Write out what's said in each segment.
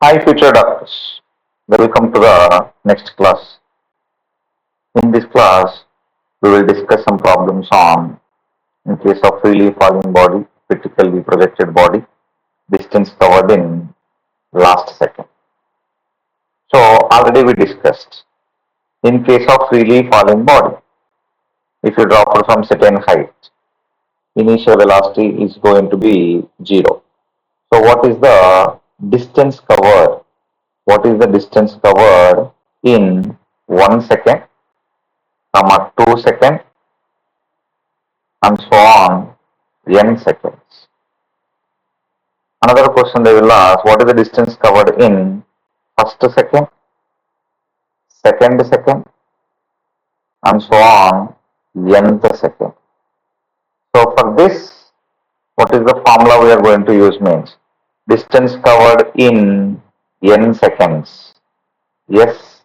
Hi, future doctors. Welcome to the next class. In this class, we will discuss some problems on in case of freely falling body, critically projected body, distance covered in last second. So already we discussed. In case of freely falling body, if you drop from certain height, initial velocity is going to be zero. So what is the distance covered? What is the distance covered in 1 second, 2 second, and so on n seconds. Another question they will ask, what is the distance covered in first second, second second, and so on nth second. So for this, what is the formula we are going to use means distance covered in n seconds. S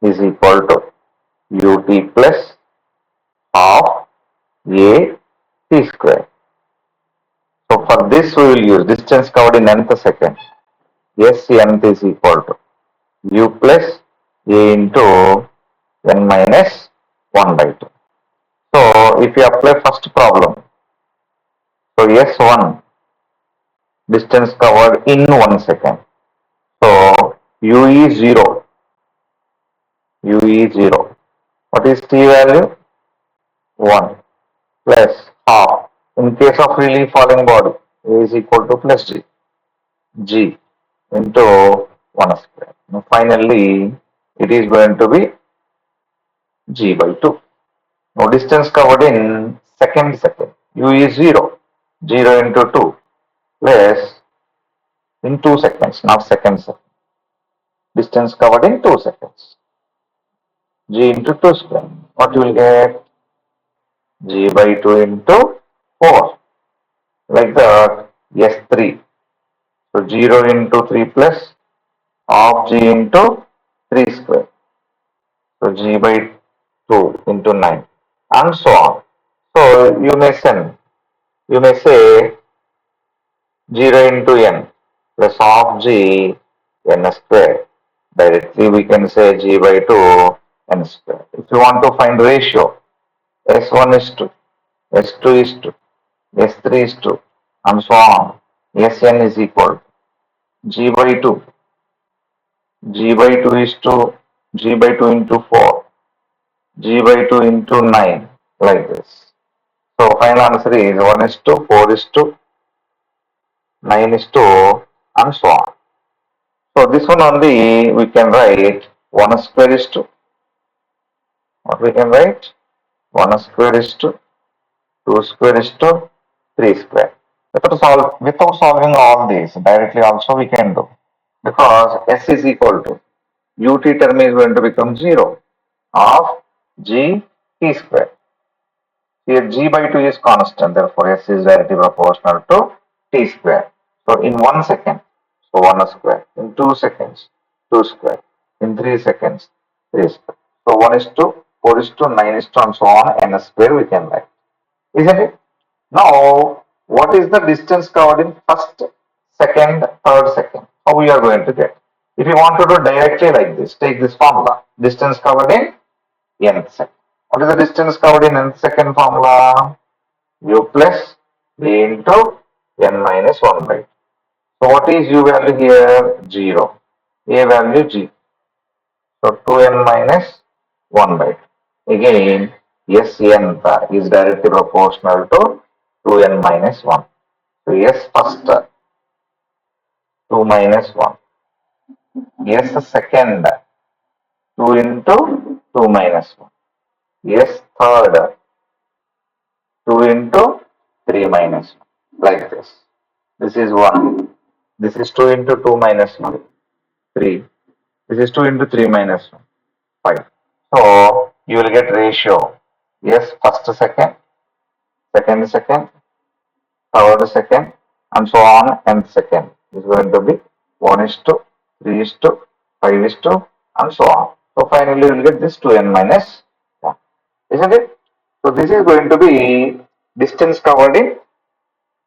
is equal to ut plus half a t square. So for this we will use distance covered in nth second. S nth is equal to u plus a into n minus 1 by 2. So if you apply first problem, so S1 distance covered in 1 second. So u is 0. U is 0. What is t value? 1 plus half. In case of freely falling body, A is equal to plus g. G into 1 square. Now finally, it is going to be g by 2. Now distance covered in second. U is 0. 0 into 2 plus in 2 seconds, not seconds. Distance covered in 2 seconds. G into 2 square. What you will get? G by 2 into 4. Like that, S3. So 0 into 3 plus half G into 3 square. So G by 2 into 9. And so on. So you may say 0 into n plus half g n square. Directly we can say g by 2 n square. If you want to find ratio, S1 is to, S2 is to, S3 is to, and so on. Sn is equal to g by 2. G by 2 is to g by 2 into 4. G by 2 into 9. Like this. So final answer is 1 is to 4 is to 9 is to, and so on. So this one only we can write 1 square is to, what we can write? 1 square is to 2 square is to 3 square. Without solving all these, directly also we can do. Because S is equal to ut term is going to become 0 of g t square. Here g by 2 is constant, therefore S is directly proportional to t square. So in 1 second, so 1 square. In 2 seconds, 2 square. In 3 seconds, 3 square. So 1 is to 4 is to 9 is to and so on n square we can write. Isn't it? Now, what is the distance covered in first, second, third second? How we are going to get? If you want to do directly like this, take this formula. Distance covered in nth second. What is the distance covered in nth second formula? U plus V into n minus 1 by 2. So what is U value here? 0. A value G. So 2n minus 1 by 2. Again, S nth is directly proportional to 2n minus 1. So S first 2 minus 1. S second 2 into 2 minus 1. S third 2 into 3 minus 1. Like this. This is 1. This is 2 into 2 minus 1. 3. This is 2 into 3 minus 1. 5. So you will get ratio. Yes, first second, second, third second, and so on, nth second is going to be 1 is to 3 is to 5 is to, and so on. So finally you will get this 2n minus 1. Isn't it? So this is going to be distance covered in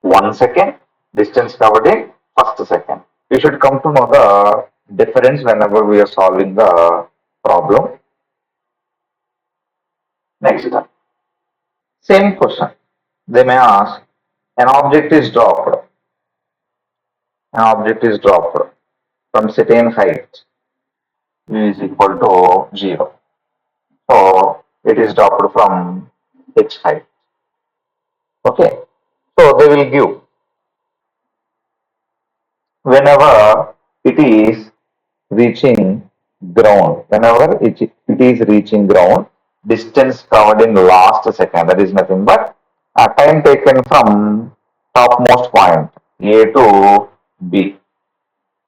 1 second, distance covered in first second. You should come to know the difference whenever we are solving the problem. Next, same question. They may ask, an object is dropped. An object is dropped from certain height is equal to 0. So it is dropped from h height. Okay. So they will give whenever it is reaching ground, whenever it is reaching ground, distance covered in last second, that is nothing but a time taken from topmost point A to B.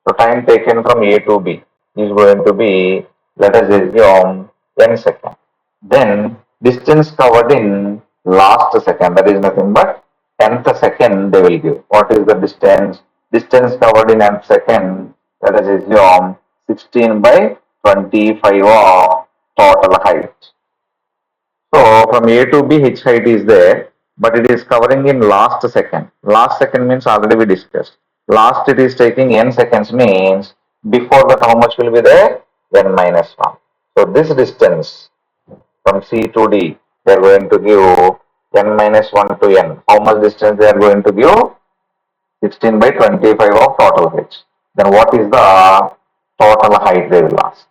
So time taken from A to B is going to be, let us assume, 10 seconds. Then distance covered in last second, that is nothing but 10th second they will give. What is the distance? Distance covered in nth second, let us assume 16 by 25 of total height. So from A to B, H height is there, but it is covering in last second. Last second means already we discussed. Last it is taking n seconds means before that how much will be there? N minus 1. So this distance from C to D, they are going to give n minus 1 to n. How much distance they are going to give? 16 by 25 of total H. Then what is the total height they will ask?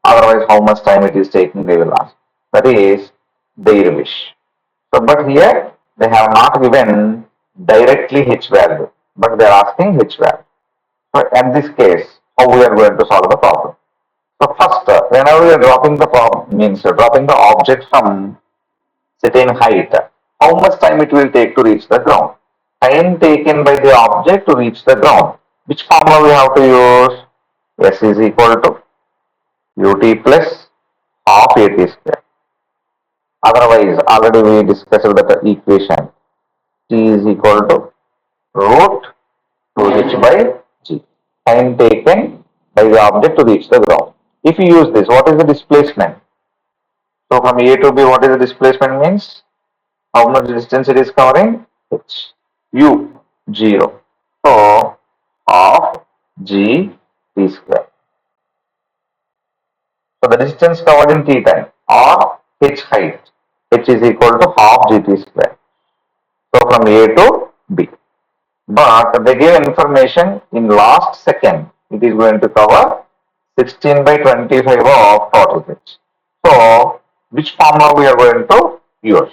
Otherwise, how much time it is taking, they will ask. That is their wish. So, but here they have not given directly H value, but they are asking H value. So, in this case, how we are going to solve the problem? So, first, whenever we are dropping the problem, means dropping the object from certain height, how much time it will take to reach the ground? Time taken by the object to reach the ground. Which formula we have to use? S is equal to ut plus half at square. Otherwise, already we discussed that equation. T is equal to root 2h by g. Time taken by the object to reach the ground. If you use this, what is the displacement? So from A to B, what is the displacement means? How much distance it is covering? H. U 0. So half g t square. So the distance covered in t time or h height. H is equal to half gt square. So from A to B. But they give information in last second. It is going to cover 16 by 25 of total pitch. So which formula we are going to use?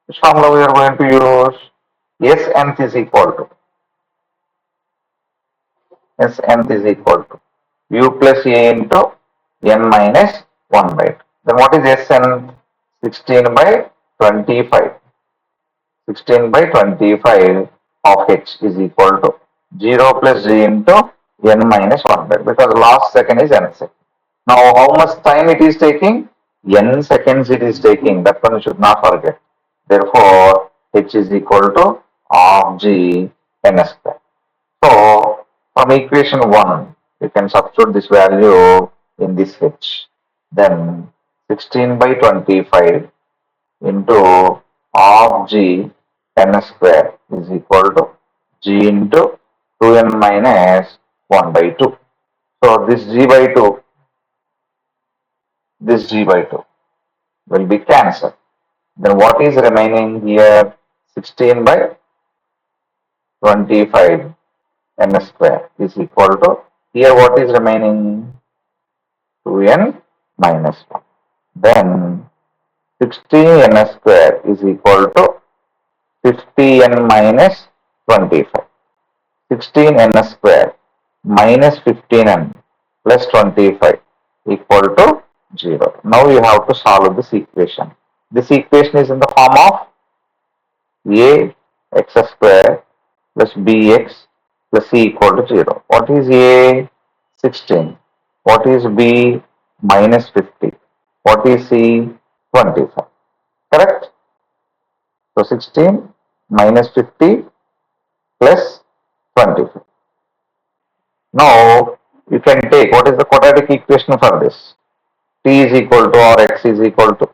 Which formula we are going to use? S nth is equal to S nth is equal to U plus A into n minus 1 by 2. Then what is S n? 16 by 25. 16 by 25 of h is equal to 0 plus g into n minus 1 by, because last second is n second. Now how much time it is taking? N seconds it is taking. That one you should not forget. Therefore, h is equal to half g n square. So from equation 1, you can substitute this value in this h. Then 16 by 25 into half g n square is equal to g into 2n minus 1 by 2. So this g by 2 will be cancelled. Then what is remaining here? 16 by 25 n square is equal to, here what is remaining? 2n minus 1. Then 16 n square is equal to 50n minus 25. 16n square minus 15n plus 25 equal to 0. Now you have to solve this equation. This equation is in the form of a x square plus bx plus c equal to 0. What is a? 16. What is b? Minus 50. What is c? 25. Correct? So 16 minus 50 plus 25. Now you can take, what is the quadratic equation for this? T is equal to, or x is equal to,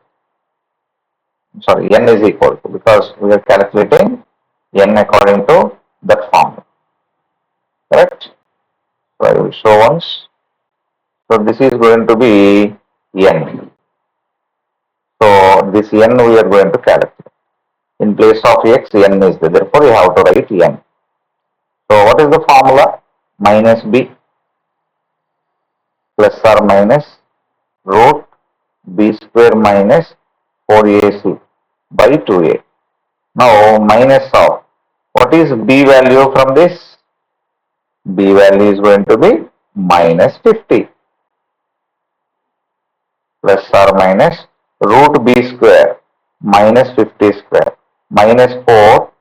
sorry, n is equal to, because we are calculating n according to that form. correct? So I will show once. So this is going to be n. So this n we are going to calculate. In place of x, n is there. Therefore, you have to write n. So what is the formula? Minus b plus or minus root b square minus 4ac by 2a. Now minus of, what is b value from this? B value is going to be minus 50 plus or minus root b square minus 50 square minus 4.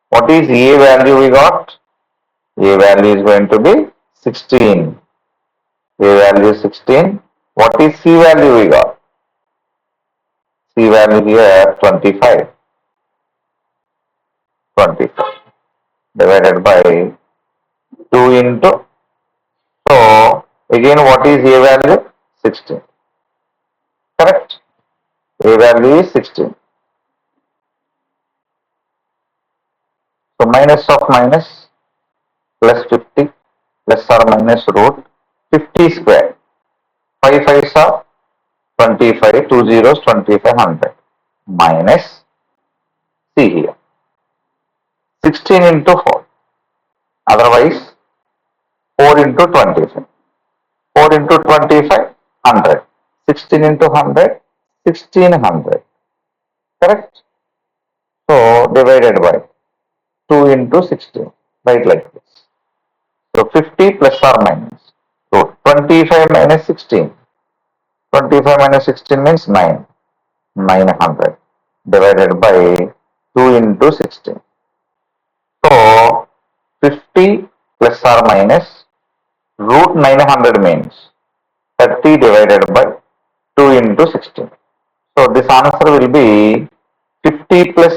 What is a value we got? A value is going to be 16. A value is 16. What is c value we got? C value here 25. 25 divided by 2 into. So again, what is a value? 16. Correct? A value is 16. So minus of minus plus 50 plus or minus root 50 square. 5 5s are 25, 2 zeros 2500 minus C here 16 into 4. Otherwise 4 into 25. 4 into 25 100. 16 into 100 1600. Correct? So divided by 2 into 16. Right, like this. So 50 plus or minus. So 25 minus 16. 25 minus 16 means 9. 900 divided by 2 into 16. So 50 plus or minus root 900 means 30 divided by 2 into 16. So this answer will be 50 plus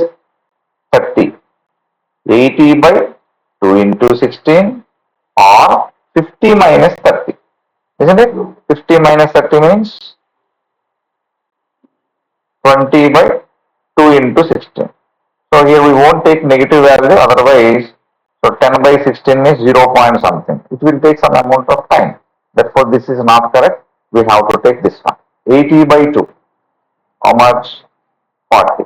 30. 80 by 2 into 16 or 50 minus 30. Isn't it? 50 minus 30 means 20 by 2 into 16. So here we won't take negative value, otherwise, so 10 by 16 means 0 point something. It will take some amount of time. Therefore, this is not correct. We have to take this one. 80 by 2. How much? 40.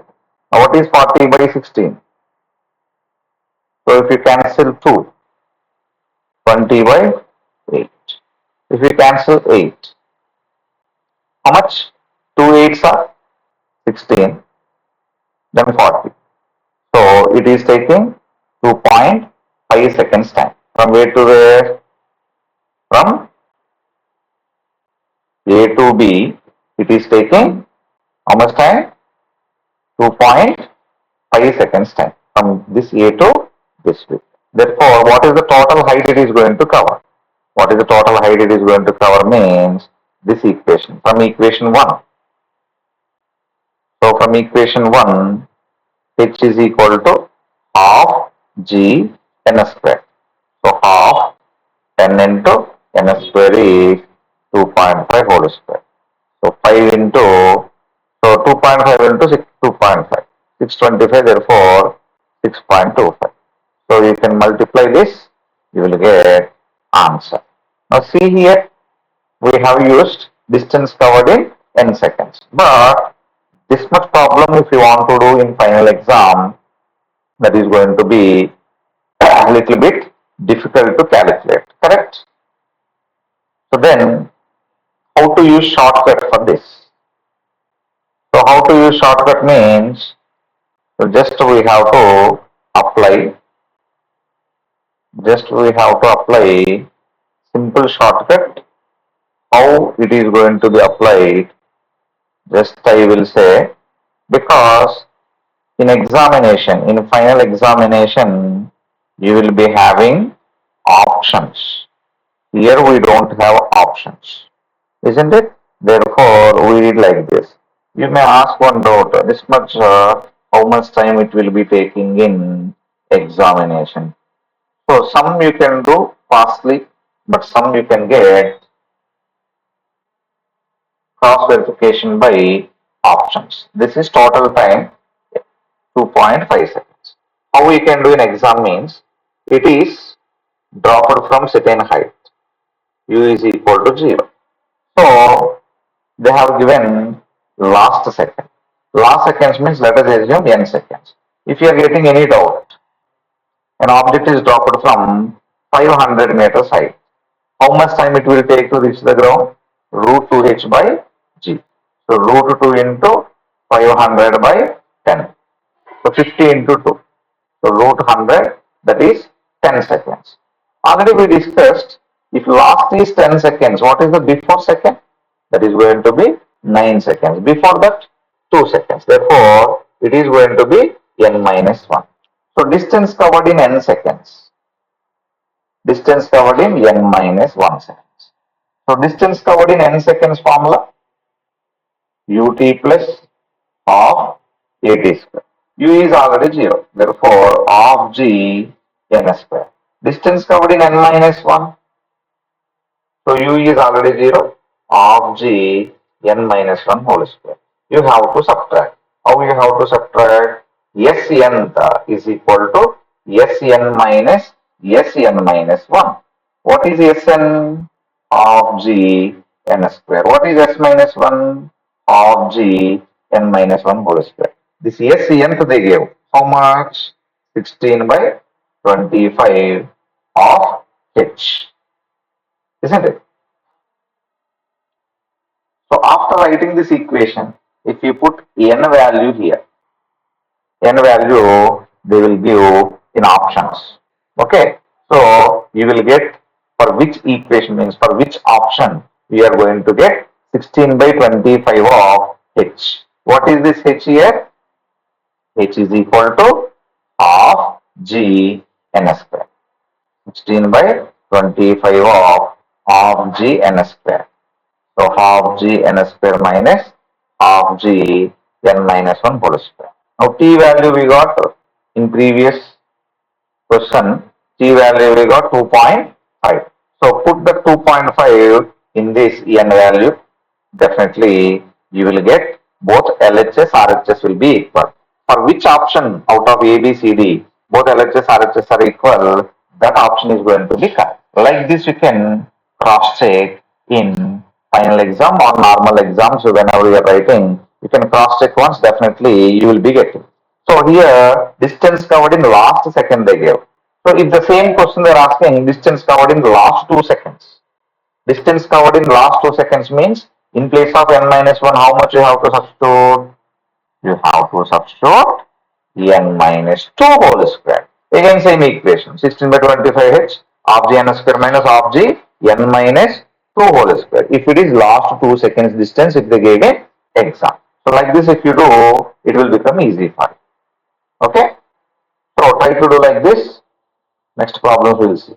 Now what is 40 by 16? So if you cancel 2, 20 by 8. If you cancel 8, how much? 2 8s are 16, then 40. So it is taking 2.5 seconds time. From where to where? From A to B, it is taking how much time? 2.5 seconds time. From this A to this B. Therefore, what is the total height it is going to cover? What is the total height it is going to cover means this equation. From equation 1. So from equation 1, h is equal to half g n square. So half 10 into n square is 2.5 whole square. So 5 into, so 2.5 into 6, 2.5. 625, therefore 6.25. So you can multiply this, you will get answer. Now see here, we have used distance covered in n seconds. But this much problem if you want to do in final exam, that is going to be a little bit difficult to calculate, correct? So then, how to use shortcut for this? So how to use shortcut means, so just we have to apply simple shortcut. How it is going to be applied, just I will say, because in examination, in final examination, you will be having options. Here we don't have options, isn't it? Therefore, we read like this. You may ask one doubt, this much, how much time it will be taking in examination. So some you can do fastly, but some you can get cross verification by options. This is total time 2.5 seconds. How we can do in exam means, it is dropped from certain height. U is equal to 0. So they have given last second. Last seconds means let us assume n seconds. If you are getting any doubt, an object is dropped from 500 meters height. How much time it will take to reach the ground? Root 2h by g. So root 2 into 500 by 10. So 50 into 2. So root 100, that is 10 seconds. Already we discussed, if last is 10 seconds, what is the before second? That is going to be 9 seconds. Before that, 2 seconds. Therefore, it is going to be n minus 1. So distance covered in n seconds. Distance covered in n minus 1 seconds. So distance covered in n seconds formula, ut plus of at square. U is already 0. Therefore, of g n square. Distance covered in n minus 1. So u is already 0. Of g n minus 1 whole square. You have to subtract. How you have to subtract? Sn is equal to Sn minus Sn minus 1. What is Sn? Of g n square. What is s minus 1? Of g n minus 1 whole square. This Sn they gave. How much? 16 by 25 of h. Isn't it? So after writing this equation, if you put n value here, n value they will give in options. Okay. So you will get for which equation means for which option we are going to get 16 by 25 of h. What is this h here? H is equal to half g n square. 16 by 25 of half g n square. So half g n square minus half g n minus 1 whole square. Now t value we got in previous question, t value we got 2.5. So put the 2.5 in this n value, definitely you will get both LHS, RHS will be equal. For which option out of A, B, C, D, both LHS, RHS are equal, that option is going to be correct. Like this, you can cross check in final exam or normal exams. So whenever you are writing, you can cross check once, definitely you will be getting. So here, distance covered in the last second they gave. So if the same question they are asking, distance covered in the last 2 seconds. Distance covered in last 2 seconds means in place of n minus 1, how much you have to substitute? You have to substitute n minus 2 whole square. Again, same equation 16 by 25h of g n square minus of g n minus 2 whole square. If it is last 2 seconds distance, if they gave an exam. So, like this, if you do, it will become easy for you. Okay? So, try to do like this. Next problem we will see.